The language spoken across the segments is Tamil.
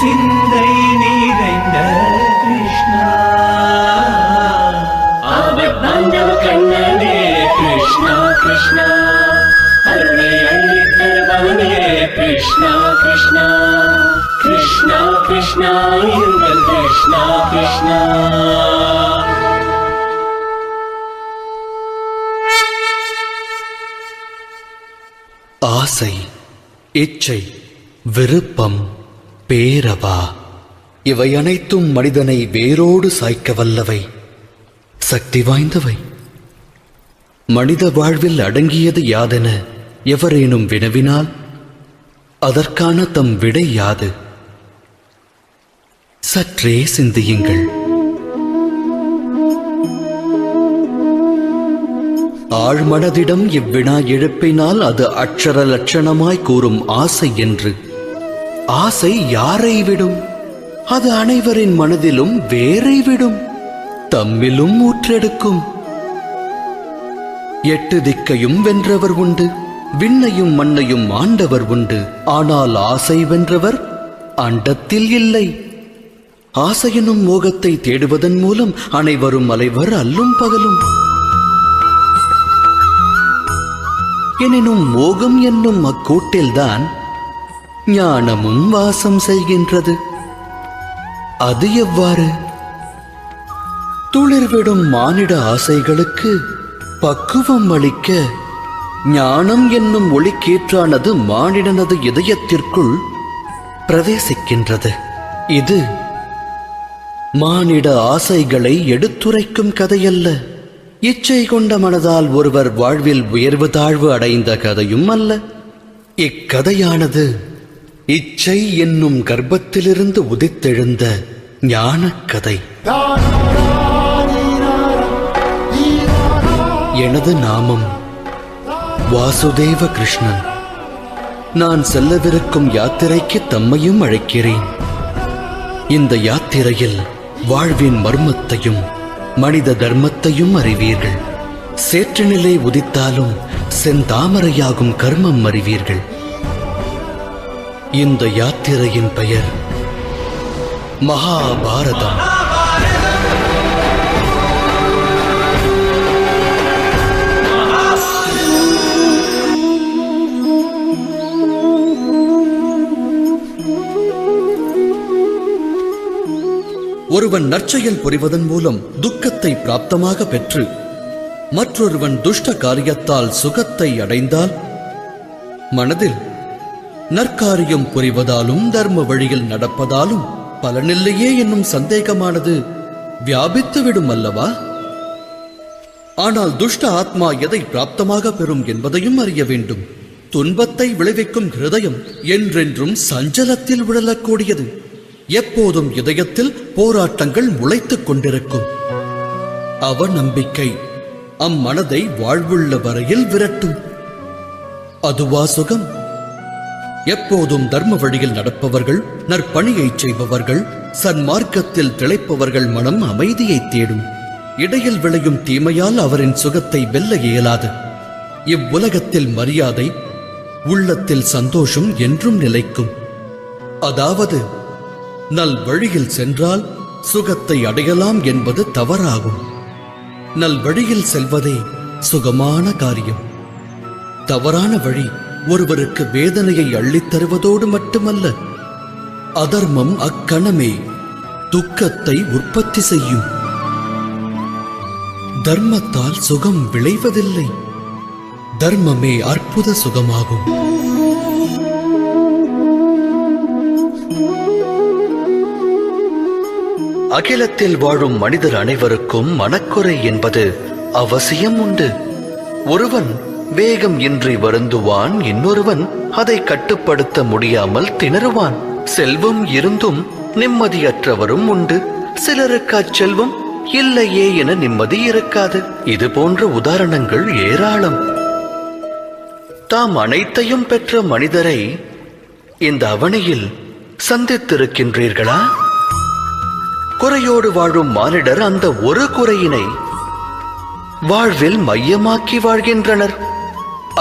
சிந்தை நிறைந்த கிருஷ்ணா, ஆபத் பாந்தவ கண்ணனே கிருஷ்ணா கிருஷ்ணா, அருளை அள்ளித் தருபவனே கிருஷ்ணா கிருஷ்ணா, கிருஷ்ணா கிருஷ்ணா எங்கள் கிருஷ்ணா கிருஷ்ணா. ஆசை, இச்சை, விருப்பம், பேரவா இவை அனைத்தும் மனிதனை வேரோடு சாய்க்க வல்லவை, சக்தி வாய்ந்தவை. மனித வாழ்வில் அடங்கியது யாதென எவரேனும் வினவினால் அதற்கான தம் விடை யாது? சற்றே சிந்தியுங்கள். ஆழ்மனதிடம் இவ்வினா எழுப்பினால் அது அட்சர லட்சணமாய் கூறும் ஆசை என்று. ஆசை யாரை விடும்? அது அனைவரின் மனதிலும் வேரை விடும், தம்மிலும் ஊற்றெடுக்கும். 8 திக்கையும் வென்றவர் உண்டு, விண்ணையும் மண்ணையும் ஆண்டவர் உண்டு. ஆனால் ஆசை வென்றவர் அண்டத்தில் இல்லை. ஆசையெனும் மோகத்தை தேடுவதன் மூலம் அனைவரும் அலைவர் அல்லும் பகலும். எனினும் மோகம் என்னும் அக்கூட்டில்தான் ஞானமும் வாசம் செய்கின்றது. அது எவ்வாறு? துளிர்விடும் மானிட ஆசைகளுக்கு பக்குவம் அளிக்க ஞானம் என்னும் ஒளிக்கீற்றானது மானிடனது இதயத்திற்குள் பிரவேசிக்கின்றது. இது மானிட ஆசைகளை எடுத்துரைக்கும் கதையல்ல. இச்சை கொண்ட மனதால் ஒருவர் வாழ்வில் உயர்வு தாழ்வு அடைந்த கதையும் அல்ல. இக்கதையானது இச்சை என்னும் கர்ப்பத்திலிருந்து உதித்தெழுந்த ஞானக் கதை. எனது நாமம் வாசுதேவ கிருஷ்ணன். நான் செல்லவிருக்கும் யாத்திரைக்கு தம்மையும் அழைக்கிறேன். இந்த யாத்திரையில் வாழ்வின் மர்மத்தையும் மனித தர்மத்தையும் அறிவீர்கள். சேற்றுநிலை உதித்தாலும் செந்தாமரையாகும் கர்மம் அறிவீர்கள். இந்த யாத்திரையின் பெயர் மகாபாரதம். ஒருவன் நற்செயல் புரிவதன் மூலம் துக்கத்தை பிராப்தமாக பெற்று மற்றொருவன் துஷ்ட காரியத்தால் சுகத்தை அடைந்தால் மனதில் நற்காரியம் புரிவதாலும் தர்ம வழியில் நடப்பதாலும் பலனில்லையே என்னும் சந்தேகமானது வியாபித்துவிடும் அல்லவா? ஆனால் துஷ்ட ஆத்மா எதை பிராப்தமாக பெறும் என்பதையும் அறிய வேண்டும். துன்பத்தை விளைவிக்கும் ஹிருதயம் என்றென்றும் சஞ்சலத்தில் விழலக்கூடியது. எப்போதும் இதயத்தில் போராட்டங்கள் முளைத்துக் கொண்டிருக்கும். அவநம்பிக்கை அம்மனதை வாழ்வுள்ள வரையில் விரட்டும். அதுவா சுகம்? எப்போதும் தர்ம வழியில் நடப்பவர்கள், நற்பணியை செய்பவர்கள், சன்மார்க்கத்தில் திளைப்பவர்கள் மனம் அமைதியை தேடும். இடையில் விளையும் தீமையால் அவரின் சுகத்தை வெல்ல இயலாது. இவ்வுலகத்தில் மரியாதை, உள்ளத்தில் சந்தோஷம் என்றும் நிலைக்கும். அதாவது நல் வழியில் சென்றால் சுகத்தை அடையலாம் என்பது தவறாகும். நல் வழியில் செல்வதே சுகமான காரியம். தவறான வழி ஒருவருக்கு வேதனையை அள்ளித் தருவதோடு மட்டுமல்ல, அதர்மம் அக்கணமே துக்கத்தை உற்பத்தி செய்யும். தர்மத்தால் சுகம் விளைவதில்லை, தர்மமே அற்புத சுகமாகும். அகிலத்தில் வாழும் மனிதர் அனைவருக்கும் மனக்குறை என்பது அவசியம் உண்டு. ஒருவன் வேகம் இன்றி வருந்துவான், இன்னொருவன் அதை கட்டுப்படுத்த முடியாமல் திணறுவான். செல்வம் இருந்தும் நிம்மதியற்றவரும் உண்டு. சிலருக்கு அச்செல்வம் இல்லையே என நிம்மதி இருக்காது. இது போன்ற உதாரணங்கள் ஏராளம். தாம் அனைத்தையும் பெற்ற மனிதரை இந்த அவனியில் சந்தித்திருக்கின்றீர்களா? குறையோடு வாழும் மானிடர் அந்த ஒரு குறையினை வாழ்வில் மையமாக்கி வாழ்கின்றனர்.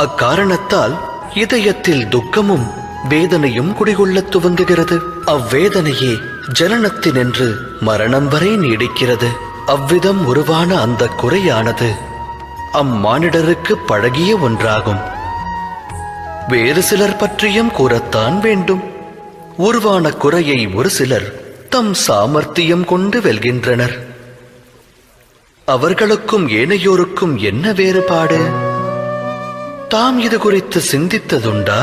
அக்காரணத்தால் இதயத்தில் துக்கமும் வேதனையும் குடிகொள்ளத் துவங்குகிறது. அவ்வேதனையே ஜனனத்தினின்று மரணம் வரை நீடிக்கிறது. அவ்விதம் உருவான அந்த குறையானது அம்மானிடருக்கு பழகிய ஒன்றாகும். வேறு சிலர் பற்றியும் கூறத்தான் வேண்டும். உருவான குறையை ஒரு சிலர் தம் சாமர்த்தியம் கொண்டு வெல்கின்றனர். அவர்களுக்கும் ஏனையோருக்கும் என்ன வேறுபாடு? தாம் இது குறித்து சிந்தித்ததுண்டா?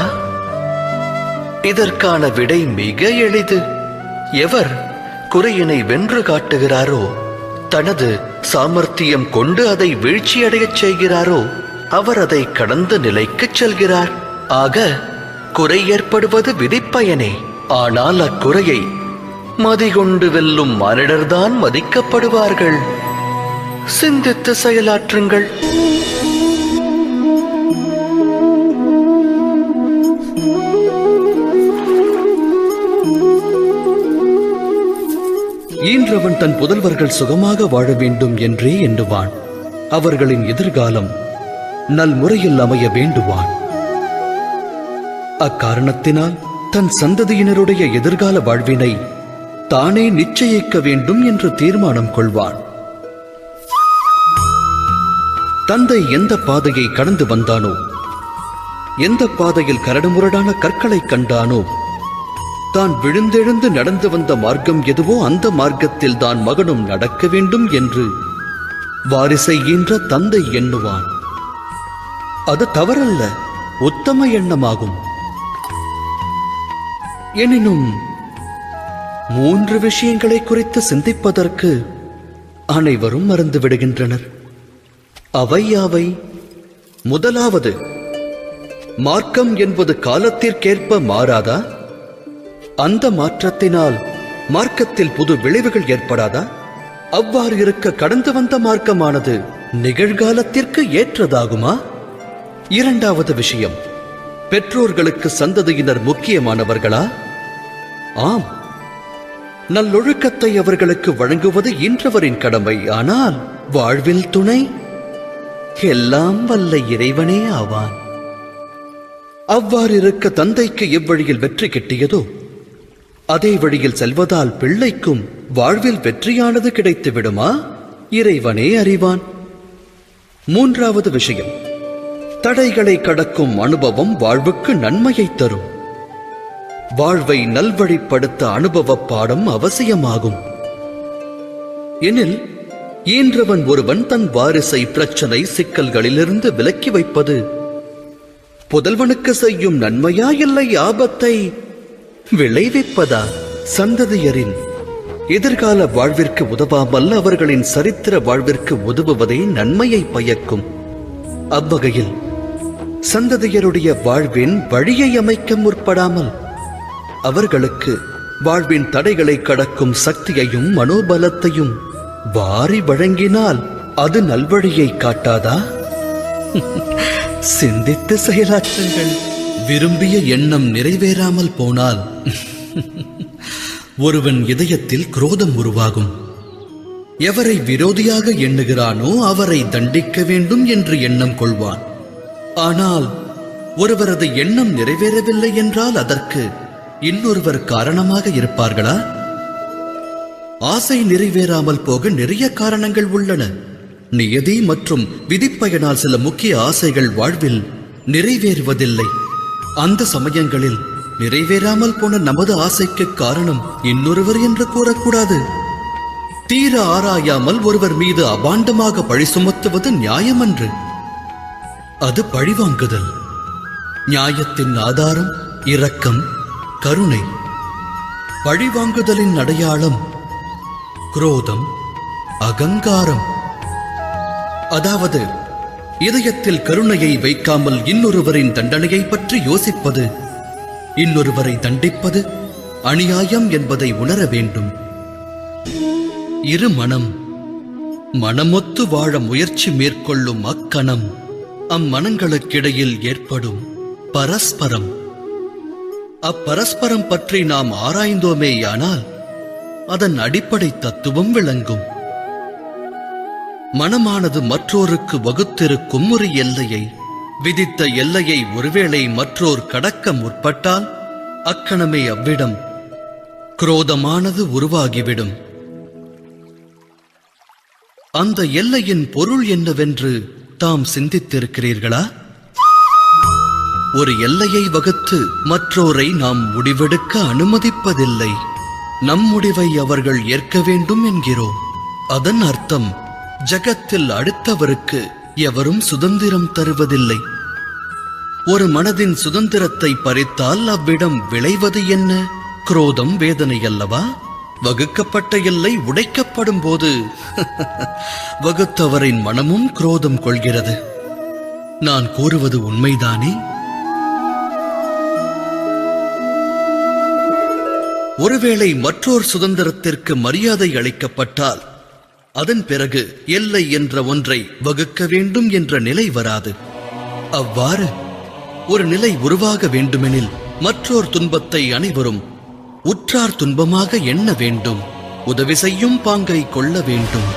இதற்கான விடை மிக எளிது. எவர் குறையினை வென்று காட்டுகிறாரோ, தனது சாமர்த்தியம் கொண்டு அதை வீழ்ச்சியடையச் செய்கிறாரோ, அவர் அதை கடந்த நிலைக்குச் செல்கிறார். ஆக குறை ஏற்படுவது விதிப்பயனே. ஆனால் அக்குறையை மதிகொண்டு வெல்லும் மானிடர்தான் மதிக்கப்படுவார்கள். சிந்தித்து செயலாற்றுங்கள். ஈன்றவன் தன் புதல்வர்கள் சுகமாக வாழ வேண்டும் என்றே எண்ணுவான். அவர்களின் எதிர்காலம் நல்முறையில் அமைய வேண்டுவான். அக்காரணத்தினால் தன் சந்ததியினருடைய எதிர்கால வாழ்வினை தானே நிச்சயிக்க வேண்டும் என்று தீர்மானம் கொள்வான். தந்தை எந்த பாதையை கடந்து வந்தானோ, எந்த பாதையில் கரடுமுரடான கற்களை கண்டானோ, தான் விழுந்தெழுந்து நடந்து வந்த மார்க்கம் எதுவோ அந்த மார்க்கத்தில் தான் மகனும் நடக்க வேண்டும் என்று வாரிசை ஈன்ற தந்தை எண்ணுவான். அது தவறல்ல, உத்தம எண்ணமாகும். எனினும் 3 விஷயங்களை குறித்து சிந்திப்பதற்கு அனைவரும் மறந்து விடுகின்றனர். அவை யாவை? முதலாவது, மார்க்கம் என்பது காலத்திற்கேற்ப மாறாதா? அந்த மாற்றத்தினால் மார்க்கத்தில் புது விளைவுகள் ஏற்படாதா? அவ்வாறு இருக்க கடந்து வந்த மார்க்கமானது நிகழ்காலத்திற்கு ஏற்றதாகுமா? இரண்டாவது விஷயம், பெற்றோர்களுக்கு சந்ததியினர் முக்கியமானவர்களா? ஆம், நல்லொழுக்கத்தை அவர்களுக்கு வழங்குவது ஈன்றவரின் கடமை. ஆனால் வாழ்வில் துணை எல்லாம் வல்ல இறைவனே ஆவான். அவ்வாறு இருக்க தந்தைக்கு எவ்வழியில் வெற்றி கிட்டியதோ அதே வழியில் செல்வதால் பிள்ளைக்கும் வாழ்வில் வெற்றியானது கிடைத்து விடுமா? இறைவனே அறிவான். மூன்றாவது விஷயம், தடைகளை கடக்கும் அனுபவம் வாழ்வுக்கு நன்மையை தரும். வாழ்வை நல்வழிப்படுத்த அனுபவ பாடம் அவசியமாகும். எனில் ஈன்றவன் ஒருவன் தன் வாரிசை பிரச்சனை சிக்கல்களிலிருந்து விலக்கி வைப்பது புதல்வனுக்கு செய்யும் நன்மையா, இல்லை ஆபத்தை விளைவிப்பதா? சந்ததியரின் எதிர்கால வாழ்விற்கு உதவாமல் அவர்களின் சரித்திர வாழ்விற்கு உதவுவதே நன்மையை பயக்கும். அவ்வகையில் சந்ததியருடைய வாழ்வின் வழியை அமைக்க முற்படாமல் அவர்களுக்கு வாழ்வின் தடைகளை கடக்கும் சக்தியையும் மனோபலத்தையும் வாரி வழங்கினால் அது நல்வழியை காட்டாதா? சிந்தித்து செயலாற்றுங்கள். விரும்பிய எண்ணம் நிறைவேறாமல் போனால் ஒருவன் இதயத்தில் குரோதம் உருவாகும். எவரை விரோதியாக எண்ணுகிறானோ அவரை தண்டிக்க வேண்டும் என்று எண்ணம் கொள்வான். ஆனால் ஒருவரது எண்ணம் நிறைவேறவில்லை என்றால் அதற்கு இன்னொருவர் காரணமாக இருப்பார்களா? ஆசை நிறைவேறாமல் போக நிறைய காரணங்கள் உள்ளன. நியதி மற்றும் விதிப்பயனால் சில முக்கிய ஆசைகள் வாழ்வில் நிறைவேறுவதில்லை. அந்த சமயங்களில் நிறைவேறாமல் போன நமது ஆசைக்கு காரணம் இன்னொருவர் என்று கூறக்கூடாது. தீர ஆராயாமல் ஒருவர் மீது அபாண்டமாக பழி சுமத்துவது நியாயமன்று. அது பழிவாங்குதல். நியாயத்தின் ஆதாரம் இரக்கம், கருணை. பழிவாங்குதலின் அடையாளம் குரோதம், அகங்காரம். அதாவது இதயத்தில் கருணையை வைக்காமல் இன்னொருவரின் தண்டனையை பற்றி யோசிப்பது, இன்னொருவரை தண்டிப்பது அநியாயம் என்பதை உணர வேண்டும். இரு மனமொத்து வாழ முயற்சி மேற்கொள்ளும் அக்கணம் அம்மனங்களுக்கிடையில் ஏற்படும் பரஸ்பரம். அப்பரஸ்பரம் பற்றி நாம் ஆராய்ந்தோமேயானால் அதன் அடிப்படை தத்துவம் விளங்கும். மனமானது மற்றோருக்கு வகுத்திருக்கும் ஒரு எல்லையை, விதித்த எல்லையை ஒருவேளை மற்றோர் கடக்க முற்பட்டால் அக்கணமே அவ்விடம் குரோதமானது உருவாகிவிடும். அந்த எல்லையின் பொருள் என்னவென்று தாம் சிந்தித்திருக்கிறீர்களா? ஒரு எல்லையை வகுத்து மற்றோரை நாம் முடிவெடுக்க அனுமதிப்பதில்லை. நம் முடிவை அவர்கள் ஏற்க வேண்டும் என்கிறோம். அதன் அர்த்தம் ஜகத்தில் அடுத்தவருக்கு எவரும் சுதந்திரம் தருவதில்லை. ஒரு மனதின் சுதந்திரத்தை பறித்தால் அவ்விடம் விளைவது என்ன? குரோதம், வேதனை அல்லவா? வகுக்கப்பட்ட எல்லை உடைக்கப்படும் போது வகுத்தவரின் மனமும் குரோதம் கொள்கிறது. நான் கூறுவது உண்மைதானே? ஒருவேளை மற்றொரு சுதந்திரத்திற்கு மரியாதை அளிக்கப்பட்டால் அதன் பிறகு எல்லை என்ற ஒன்றை வகுக்க வேண்டும் என்ற நிலை வராது. அவ்வாறு ஒரு நிலை உருவாக வேண்டுமெனில் மற்றோர் துன்பத்தை அனைவரும் உற்றார் துன்பமாக எண்ண வேண்டும். உதவி செய்யும் பாங்கை கொள்ள வேண்டும்.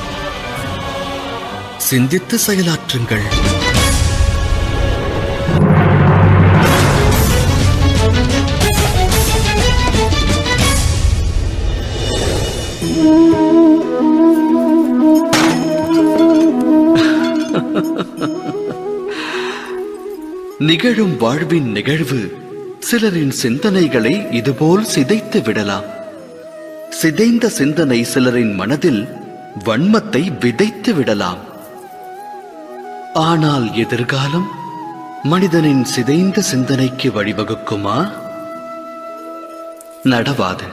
சிந்தித்து செயலாற்றுங்கள். நிகழும் வாழ்வின் நிகழ்வு சிலரின் சிந்தனைகளை இதுபோல் சிதைத்து விடலாம். சிதைந்த சிந்தனை சிலரின் மனதில் வன்மத்தை விதைத்து விடலாம். ஆனால் எதிர்காலம் மனிதனின் சிதைந்த சிந்தனைக்கு வழிவகுக்குமா? நடவாது.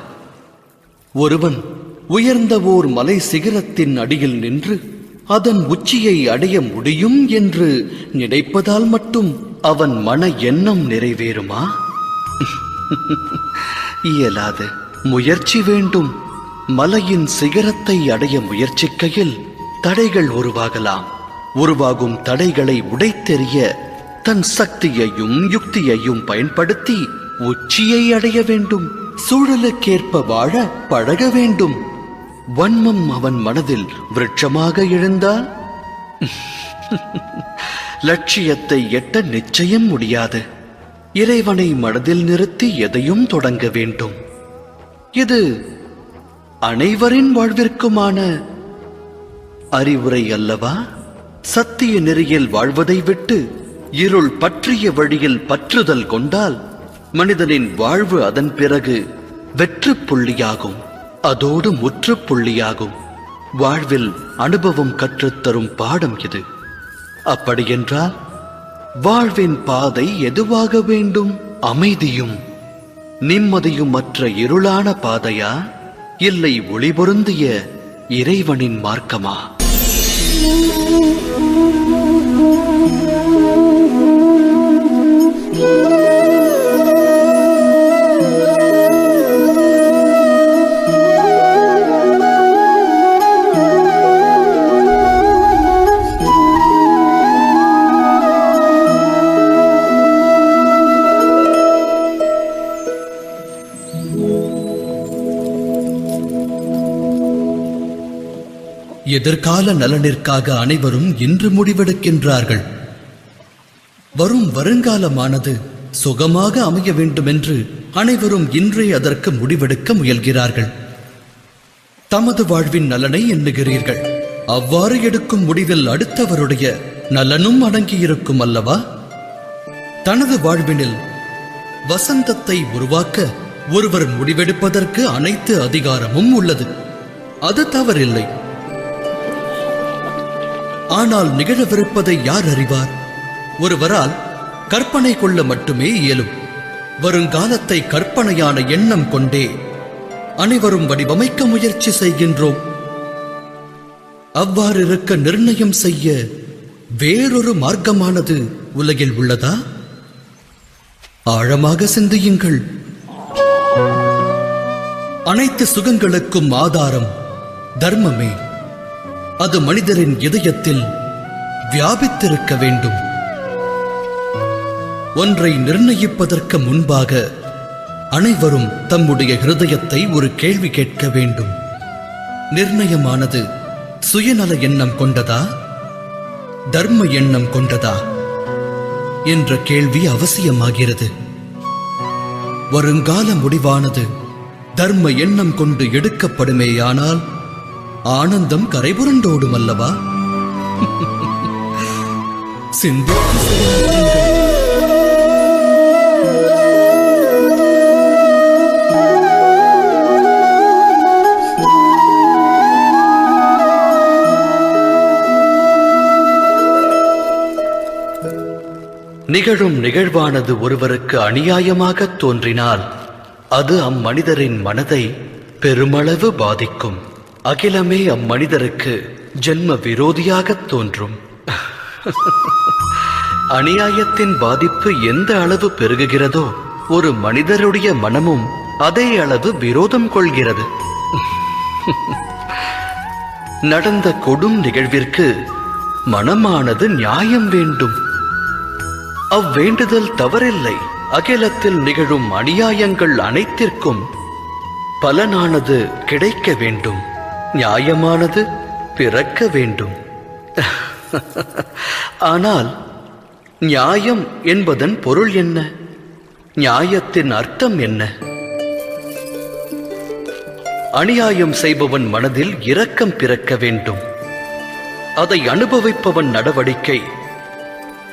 ஒருவன் உயர்ந்த ஓர் மலை சிகரத்தின் அடியில் நின்று அதன் உச்சியை அடைய முடியும் என்று நினைப்பதால் மட்டும் அவன் மன எண்ணம் நிறைவேறுமா? இயலாது. முயற்சி வேண்டும். மலையின் சிகரத்தை அடைய முயற்சிக்கையில் தடைகள் உருவாகலாம். உருவாகும் தடைகளை உடைத்தெறிய தன் சக்தியையும் யுக்தியையும் பயன்படுத்தி உச்சியை அடைய வேண்டும். சூழலுக்கேற்ப வாழ பழக வேண்டும். வன்மம் அவன் மனதில் விருட்சமாக எழுந்தால் லட்சியத்தை எட்ட நிச்சயம் முடியாது. இறைவனை மனதில் நிறுத்தி எதையும் தொடங்க வேண்டும். இது அனைவரின் வாழ்விற்குமான அறிவுரை அல்லவா? சத்திய நெறியில் வாழ்வதை விட்டு இருள் பற்றிய வழியில் பற்றுதல் கொண்டால் மனிதனின் வாழ்வு அதன் பிறகு வெற்று புள்ளியாகும். அதோடு முற்றுப்புள்ளியாகும். வாழ்வில் அனுபவம் கற்றுத்தரும் பாடம் இது. அப்படியென்றால் வாழ்வின் பாதை எதுவாக வேண்டும்? அமைதியும் நிம்மதியும் மற்ற இருளான பாதையா, இல்லை ஒளி பொருந்திய இறைவனின் மார்க்கமா? எதிர்கால நலனிற்காக அனைவரும் இன்று முடிவெடுக்கின்றார்கள். வரும் வருங்காலமானது சுகமாக அமைய வேண்டும் என்று அனைவரும் இன்றே அதற்கு முடிவெடுக்க முயல்கிறார்கள். தமது வாழ்வின் நலனை எண்ணுகிறீர்கள். அவ்வாறு எடுக்கும் முடிவில் அடுத்தவருடைய நலனும் அடங்கியிருக்கும் அல்லவா? தனது வாழ்வினில் வசந்தத்தை உருவாக்க ஒருவர் முடிவெடுப்பதற்கு அனைத்து அதிகாரமும் உள்ளது. அது தவறில்லை. ஆனால் நிகழவிருப்பதை யார் அறிவார்? ஒருவரால் கற்பனை கொள்ள மட்டுமே இயலும். வருங்காலத்தை கற்பனையான எண்ணம் கொண்டே அனைவரும் வடிவமைக்க முயற்சி செய்கின்றோம். அவ்வாறு இருக்க நிர்ணயம் செய்ய வேறொரு மார்க்கமானது உலகில் உள்ளதா? ஆழமாக சிந்தியுங்கள். அனைத்து சுகங்களுக்கும் ஆதாரம் தர்மமே. அது மனிதரின் இதயத்தில் வியாபித்திருக்க வேண்டும். ஒன்றை நிர்ணயிப்பதற்கு முன்பாக அனைவரும் தம்முடைய ஹிருதயத்தை ஒரு கேள்வி கேட்க வேண்டும். நிர்ணயமானது சுயநல எண்ணம் கொண்டதா, தர்ம எண்ணம் கொண்டதா என்ற கேள்வி அவசியமாகிறது. வருங்கால முடிவானது தர்ம எண்ணம் கொண்டு எடுக்கப்படுமேயானால் ஆனந்தம் கரைபுரண்டோடும் அல்லவா? சிந்தித்து செயல்படுங்கள். நிகழும் நிகழ்வானது ஒருவருக்கு அநியாயமாக தோன்றினால் அது அம்மனிதரின் மனதை பெருமளவு பாதிக்கும். அகிலமே அம்மனிதருக்கு ஜென்ம விரோதியாக தோன்றும். அநியாயத்தின் பாதிப்பு எந்த அளவு பெருகுகிறதோ ஒரு மனிதருடைய மனமும் அதே அளவு விரோதம் கொள்கிறது. நடந்த கொடும் நிகழ்விற்கு மனமானது நியாயம் வேண்டும். அவ்வேண்டுதல் தவறில்லை. அகிலத்தில் நிகழும் அநியாயங்கள் அனைத்திற்கும் பலனானது கிடைக்க வேண்டும். நியாயமானது பிறக்க வேண்டும். ஆனால் நியாயம் என்பதன் பொருள் என்ன? நியாயத்தின் அர்த்தம் என்ன? அநியாயம் செய்பவன் மனதில் இரக்கம் பிறக்க வேண்டும். அதை அனுபவிப்பவன் நடவடிக்கை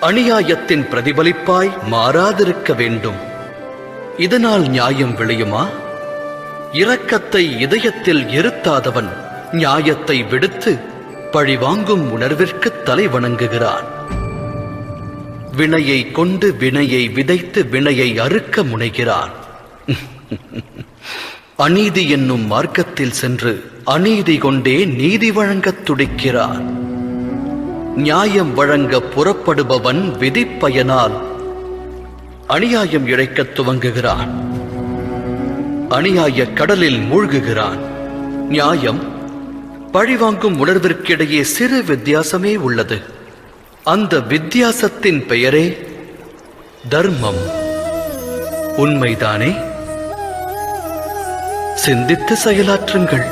அநியாயத்தின் பிரதிபலிப்பாய் மாறாதிருக்க வேண்டும். இதனால் நியாயம் விளையுமா? இரக்கத்தை இதயத்தில் இருத்தாதவன் நியாயத்தை விடுத்து பழிவாங்கும் உணர்விற்கு தலை வணங்குகிறான். வினையை கொண்டு வினையை விதைத்து வினையை அறுக்க முனைகிறான். அநீதி என்னும் மார்க்கத்தில் சென்று அநீதி கொண்டே நீதி வழங்கத் துடிக்கிறான். நியாயம் வழங்க புறப்படுபவன் விதிப்பயனால் அநியாயம் இழைக்கத் துவங்குகிறான். அநியாய கடலில் மூழ்குகிறான். நியாயம் பழிவாங்கும் உணர்விற்கிடையே சிறு வித்தியாசமே உள்ளது. அந்த வித்தியாசத்தின் பெயரே தர்மம். உண்மைதானே? சிந்தித்து செயலாற்றுங்கள்.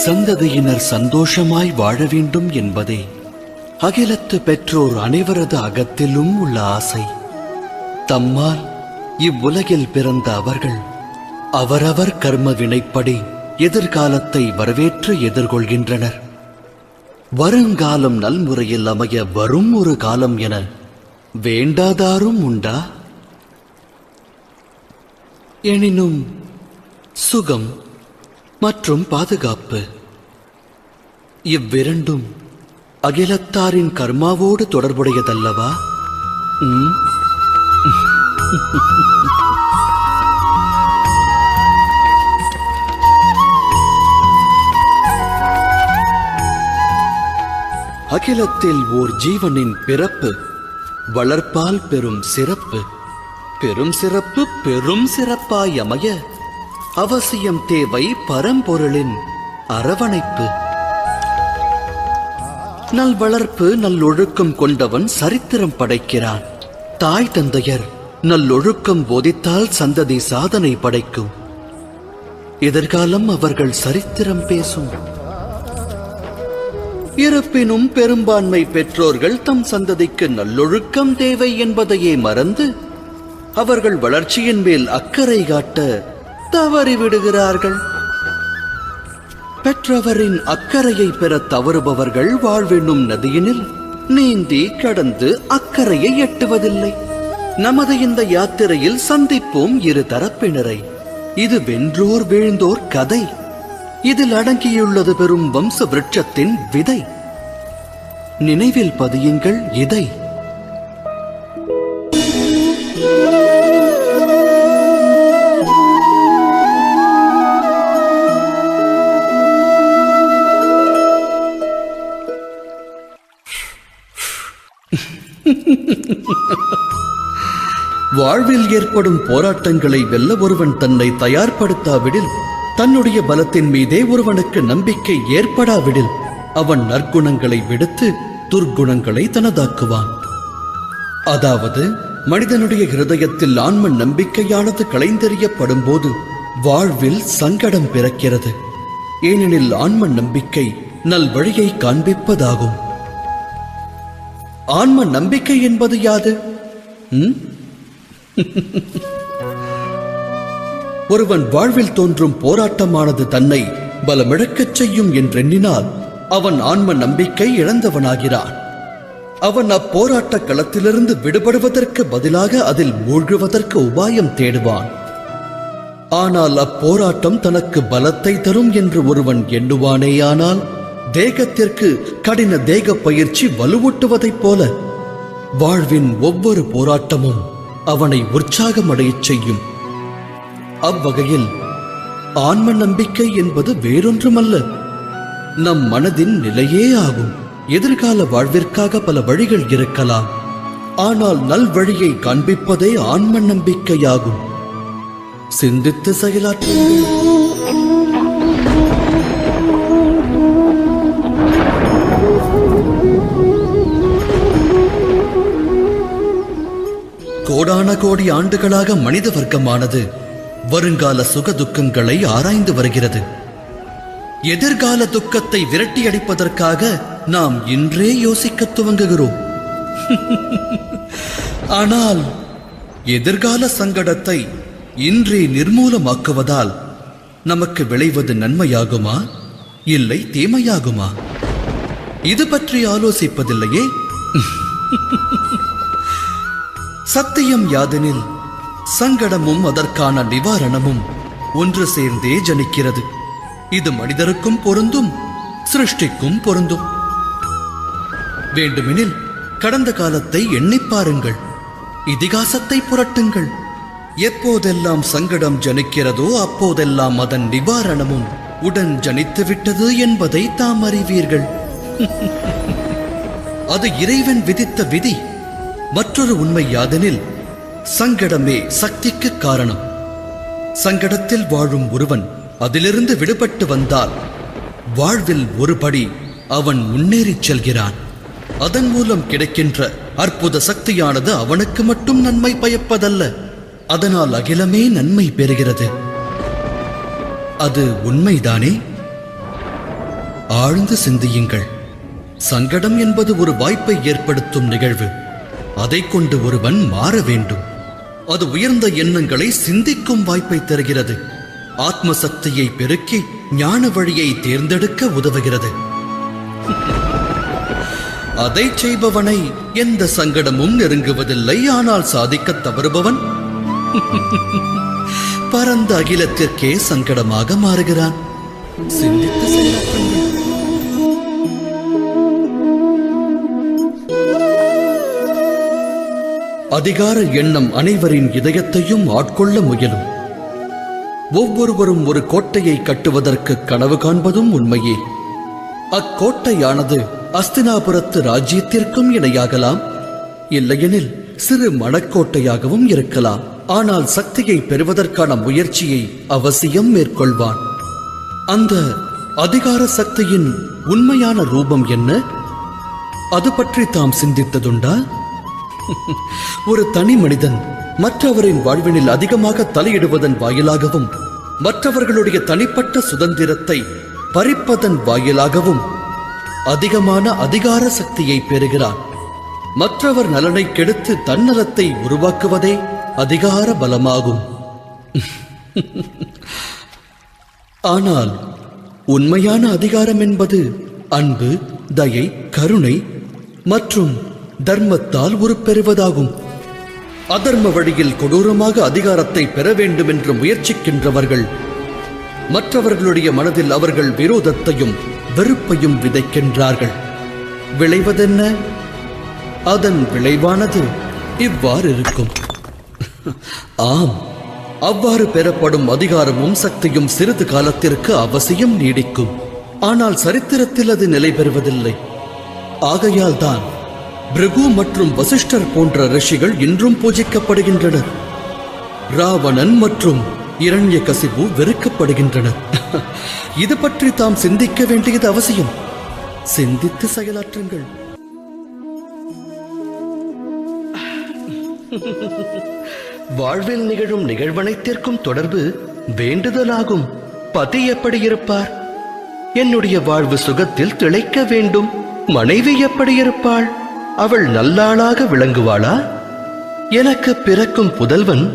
சந்ததியினர் சந்தோஷமாய் வாழ வேண்டும் என்பதே அகிலத்து பெற்றோர் அனைவரது அகத்திலும் உள்ள ஆசை. தம்மால் இவ்வுலகில் பிறந்த அவர்கள் அவரவர் கர்ம வினைப்படி எதிர்காலத்தை வரவேற்று எதிர்கொள்கின்றனர். வருங்காலம் நல்முறையில் அமைய வரும் ஒரு காலம் என வேண்டாதாரும் உண்டா? எனினும் சுகம் மற்றும் பாதுகாப்பு இவ்விரண்டும் அகிலத்தாரின் கர்மாவோடு தொடர்புடையதல்லவா? அகிலத்தில் ஓர் ஜீவனின் பிறப்பு வளர்ப்பால் பெரும் சிறப்பு. பெரும் சிறப்பு பெரும் சிறப்பாய் அமைய அவசியம் தேவை பரம்பொருளின் அரவணைப்பு. நல் வளர்ப்பு நல்லொழுக்கம் கொண்டவன் சரித்திரம் படைக்கிறான். தாய் தந்தையர் நல்லொழுக்கம் போதித்தால் சந்ததி சாதனை படைக்கும். எதிர்காலம் அவர்கள் சரித்திரம் பேசும். இருப்பினும் பெரும்பான்மை பெற்றோர்கள் தம் சந்ததிக்கு நல்லொழுக்கம் தேவை என்பதையே மறந்து அவர்கள் வளர்ச்சியின் மேல் அக்கறை காட்ட தவறிவிடுகிறார்கள். பெற்றவரின் அக்கறையை பெற தவறுபவர்கள் வாழ்வென்னும் நதியினில் நீந்தி கடந்து அக்கறையை எட்டுவதில்லை. நமது இந்த யாத்திரையில் சந்திப்போம் இரு தரப்பினரை. இது வென்றோர் வீழ்ந்தோர் கதை. இதில் அடங்கியுள்ளது பெரும் வம்ச விருட்சத்தின் விதை. நினைவில் பதியுங்கள் இதை. வாழ்வில் ஏற்படும் போராட்டங்களை வெல்ல ஒருவன் தன்னை தயார்படுத்தாவிடில், தன்னுடைய பலத்தின் மீதே ஒருவனுக்கு நம்பிக்கை ஏற்படாவிடில், அவன் நற்குணங்களை விடுத்து துர்க்குணங்களை தனதாக்குவான். அதாவது மனிதனுடைய இருதயத்தில் ஆன்ம நம்பிக்கையானது களைந்தெறியப்படும் போது வாழ்வில் சங்கடம் பிறக்கிறது. ஏனெனில் ஆன்ம நம்பிக்கை நல் வழியை காண்பிப்பதாகும். ஆன்ம நம்பிக்கை என்பது யாது? ஒருவன் வாழ்வில் தோன்றும் போராட்டமானது தன்னை பலமிழக்கச் செய்யும் என்றெண்ணினால் அவன் ஆன்ம நம்பிக்கை இழந்தவனாகிறான். அவன் அப்போராட்ட களத்திலிருந்து விடுபடுவதற்கு பதிலாக அதில் மூழ்குவதற்கு உபாயம் தேடுவான். ஆனால் அப்போராட்டம் தனக்கு பலத்தை தரும் என்று ஒருவன் எண்ணுவானேயானால், தேகத்திற்கு கடின தேக பயிற்சி வலுவூட்டுவதைப் போல வாழ்வின் ஒவ்வொரு போராட்டமும் அவனை உற்சாகமடையச் செய்யும். அவ்வகையில் ஆன்ம நம்பிக்கை என்பது வேறொன்றுமல்ல, நம் மனதின் நிலையே ஆகும். எதிர்கால வாழ்விற்காக பல வழிகள் இருக்கலாம், ஆனால் நல் வழியை காண்பிப்பதே ஆன்ம நம்பிக்கையாகும். சிந்தித்து செயலாற்றுங்கள். கோடான கோடி ஆண்டுகளாக மனித வர்க்கமானது வருங்கால சுக துக்கங்களை ஆராய்ந்து வருகிறது. எதிர்கால துக்கத்தை விரட்டி அடிப்பதற்காக நாம் இன்றே யோசிக்க துவங்குகிறோம். ஆனால் எதிர்கால சங்கடத்தை இன்றே நிர்மூலமாக்குவதால் நமக்கு விளைவது நன்மையாகுமா இல்லை தீமையாகுமா? இது பற்றி ஆலோசிப்பதில்லையே. சத்தியம் யாதெனில் சங்கடமும் அதற்கான நிவாரணமும் ஒன்று சேர்ந்தே ஜனிக்கிறது. இது மனிதருக்கும் பொருந்தும், சிருஷ்டிக்கும் பொருந்தும். வேண்டுமெனில் கடந்த காலத்தை எண்ணிப் பாருங்கள், இதிகாசத்தை புரட்டுங்கள். எப்போதெல்லாம் சங்கடம் ஜனிக்கிறதோ அப்போதெல்லாம் அதன் நிவாரணமும் உடன் ஜனித்து விட்டது என்பதை தாம் அறிவீர்கள். அது இறைவன் விதித்த விதி. மற்றொரு உண்மை யாதெனில் சங்கடமே சக்திக்கு காரணம். சங்கடத்தில் வாழும் ஒருவன் அதிலிருந்து விடுபட்டு வந்தால் வாழ்வில் ஒருபடி அவன் முன்னேறிச் செல்கிறான். அதன் மூலம் கிடைக்கின்ற அற்புத சக்தியானது அவனுக்கு மட்டும் நன்மை பயப்பதல்ல, அதனால் அகிலமே நன்மை பெறுகிறது. அது உண்மைதானே? ஆழ்ந்து சிந்தியுங்கள். சங்கடம் என்பது ஒரு வாய்ப்பை ஏற்படுத்தும் நிகழ்வு. அதை கொண்டு ஒருவன் மாற வேண்டும். அது உயர்ந்த எண்ணங்களை சிந்திக்கும் வாய்ப்பை தருகிறது. ஆத்ம சக்தியை பெருக்கி ஞான வழியை தேர்ந்தெடுக்க உதவுகிறது. அதை செய்பவனை எந்த சங்கடமும் நெருங்குவதில்லை. ஆனால் சாதிக்க தவறுபவன் பரந்த அகிலத்திற்கே சங்கடமாக மாறுகிறான். சிந்தித்து செயலாற்றுங்கள். அதிகார எண்ணம் அனைவரின் இதயத்தையும் ஆட்கொள்ள முயலும். ஒவ்வொருவரும் ஒரு கோட்டையை கட்டுவதற்கு கனவு காண்பதும் உண்மையே. அக்கோட்டையானது அஸ்தினாபுரத்து ராஜ்யத்திற்கும் இணையாகலாம், இல்லையெனில் சிறு மணக்கோட்டையாகவும் இருக்கலாம். ஆனால் சக்தியை பெறுவதற்கான முயற்சியை அவசியம் மேற்கொள்வான். அந்த அதிகார சக்தியின் உண்மையான ரூபம் என்ன? அது பற்றி தாம் சிந்தித்ததுண்டா? ஒரு தனி மனிதன் மற்றவரின் வாழ்வினில் அதிகமாக தலையிடுவதன் வாயிலாகவும் மற்றவர்களுடைய தனிப்பட்ட சுதந்திரத்தை பறிப்பதன் வாயிலாகவும் அதிகமான அதிகார சக்தியை பெறுகிறான். மற்றவர் நலனை கெடுத்து தன்னலத்தை உருவாக்குவதே அதிகார பலமாகும். ஆனால் உண்மையான அதிகாரம் என்பது அன்பு, தயை, கருணை மற்றும் தர்மத்தால் உருப்பெறுவதாகும். அதர்ம வழியில் கொடூரமாக அதிகாரத்தை பெற வேண்டும் என்று முயற்சிக்கின்றவர்கள் மற்றவர்களுடைய மனதில் அவர்கள் விரோதத்தையும் வெறுப்பையும் விதைக்கின்றார்கள். விளைவதென்ன? அதன் விளைவானது இவ்வாறு இருக்கும். ஆம், அவ்வாறு பெறப்படும் அதிகாரமும் சக்தியும் சிறிது காலத்திற்கு அவசியம் நீடிக்கும். ஆனால் சரித்திரத்தில் அது நிலை பெறுவதில்லை. ஆகையால் தான் பிருகு மற்றும் வசிஷ்டர் போன்ற ரிஷிகள் இன்றும் பூஜிக்கப்படுகின்றனர். ராவணன் மற்றும் இரண்யகசிபு வெறுக்கப்படுகின்றனர். இது பற்றி தாம் சிந்திக்க வேண்டியது அவசியம். சிந்தித்து செயலாற்றுங்கள். வாழ்வில் நிகழும் நிகழ்வனைத்திற்கும் தொடர்பு வேண்டுதலாகும். பதி எப்படி இருப்பார்? என்னுடைய வாழ்வு சுகத்தில் திளைக்க வேண்டும். மனைவி எப்படி இருப்பாள்? அவள் நல்லாளாக விளங்குவாளா? எனக்கு பிறக்கும் புதல்வன்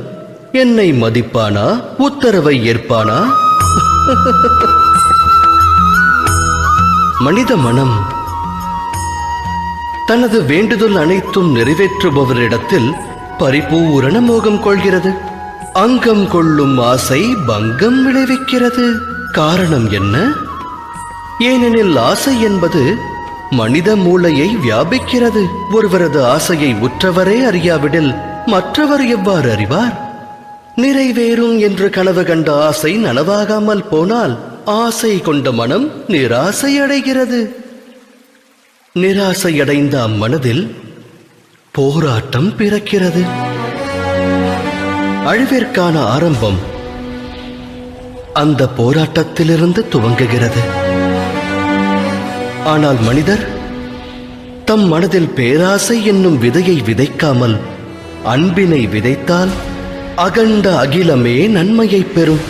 என்னை மதிப்பானா? உத்தரவை ஏற்பானா? மனித மனம் தனது வேண்டுதல் அனைத்தும் நிறைவேற்றுபவரிடத்தில் பரிபூரண மோகம் கொள்கிறது. அங்கம் கொள்ளும் ஆசை பங்கம் விளைவிக்கிறது. காரணம் என்ன? ஏனெனில் ஆசை என்பது மனித மூளையை வியாபிக்கிறது. ஒருவரது ஆசையை உற்றவரே அறியாவிடில் மற்றவர் எவ்வாறு அறிவார்? நிறைவேறும் என்று கனவு கண்ட ஆசை நனவாகாமல் போனால் ஆசை கொண்ட மனம் நிராசை அடைகிறது. நிராசையடைந்த அம்மனதில் போராட்டம் பிறக்கிறது. அழிவிற்கான ஆரம்பம் அந்த போராட்டத்திலிருந்து துவங்குகிறது. ஆனால் மனிதர் தம் மனதில் பேராசை என்னும் விதையை விதைக்காமல் அன்பினை விதைத்தால் அகண்ட அகிலமே நன்மையை பெறும்.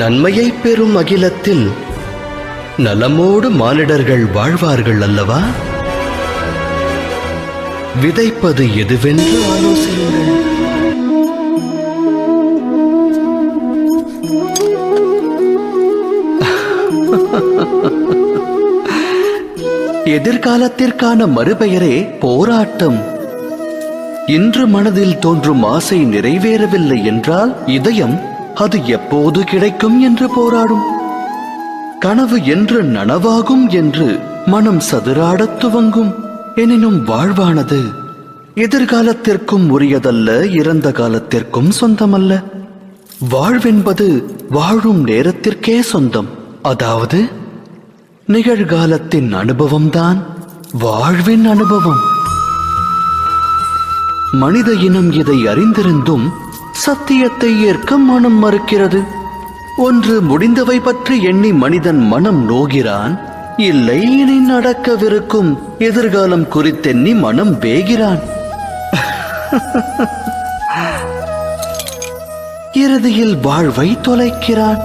நன்மையை பெறும் அகிலத்தில் நலமோடு மானிடர்கள் வாழ்வார்கள் அல்லவா? விதைப்பது எதுவென்று ஆலோசியுங்கள். எதிர்காலத்திற்கான மறுபெயரே போராட்டம். இன்று மனதில் தோன்றும் ஆசை நிறைவேறவில்லை என்றால் இதயம் அது எப்போது கிடைக்கும் என்று போராடும். கனவு என்று நனவாகும் என்று மனம் சதுராடத் துவங்கும். எனினும் வாழ்வானது எதிர்காலத்திற்கும் உரியதல்ல, இறந்த காலத்திற்கும் சொந்தமல்ல. வாழ்வென்பது வாழும் நேரத்திற்கே சொந்தம். அதாவது நிகழ்காலத்தின் அனுபவம்தான் வாழ்வின் அனுபவம். மனித இனம் இதை அறிந்திருந்தும் சத்தியத்தை ஏற்க மனம் மறுக்கிறது. ஒன்று முடிந்தவை பற்றி எண்ணி மனிதன் மனம் நோகிறான். இல்லை, இனி நடக்கவிருக்கும் எதிர்காலம் குறித்தெண்ணி மனம் வேகிறான். இறுதியில் வாழ்வை தொலைக்கிறான்.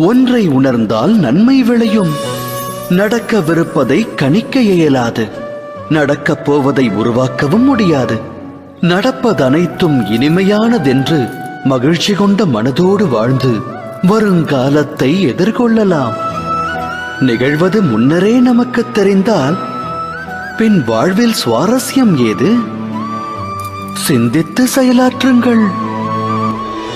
ஒன்றை உணர்ந்தால் நன்மை விளையும். நடக்கவிருப்பதை கணிக்க இயலாது. நடக்கப் போவதை உருவாக்கவும் முடியாது. நடப்பதனைத்தும் இனிமையானதென்று மகிழ்ச்சி கொண்ட மனதோடு வாழ்ந்து வருங்காலத்தை எதிர்கொள்ளலாம். நிகழ்வது முன்னரே நமக்கு தெரிந்தால் பின் வாழ்வில் சுவாரஸ்யம் ஏது? சிந்தித்து செயலாற்றுங்கள்.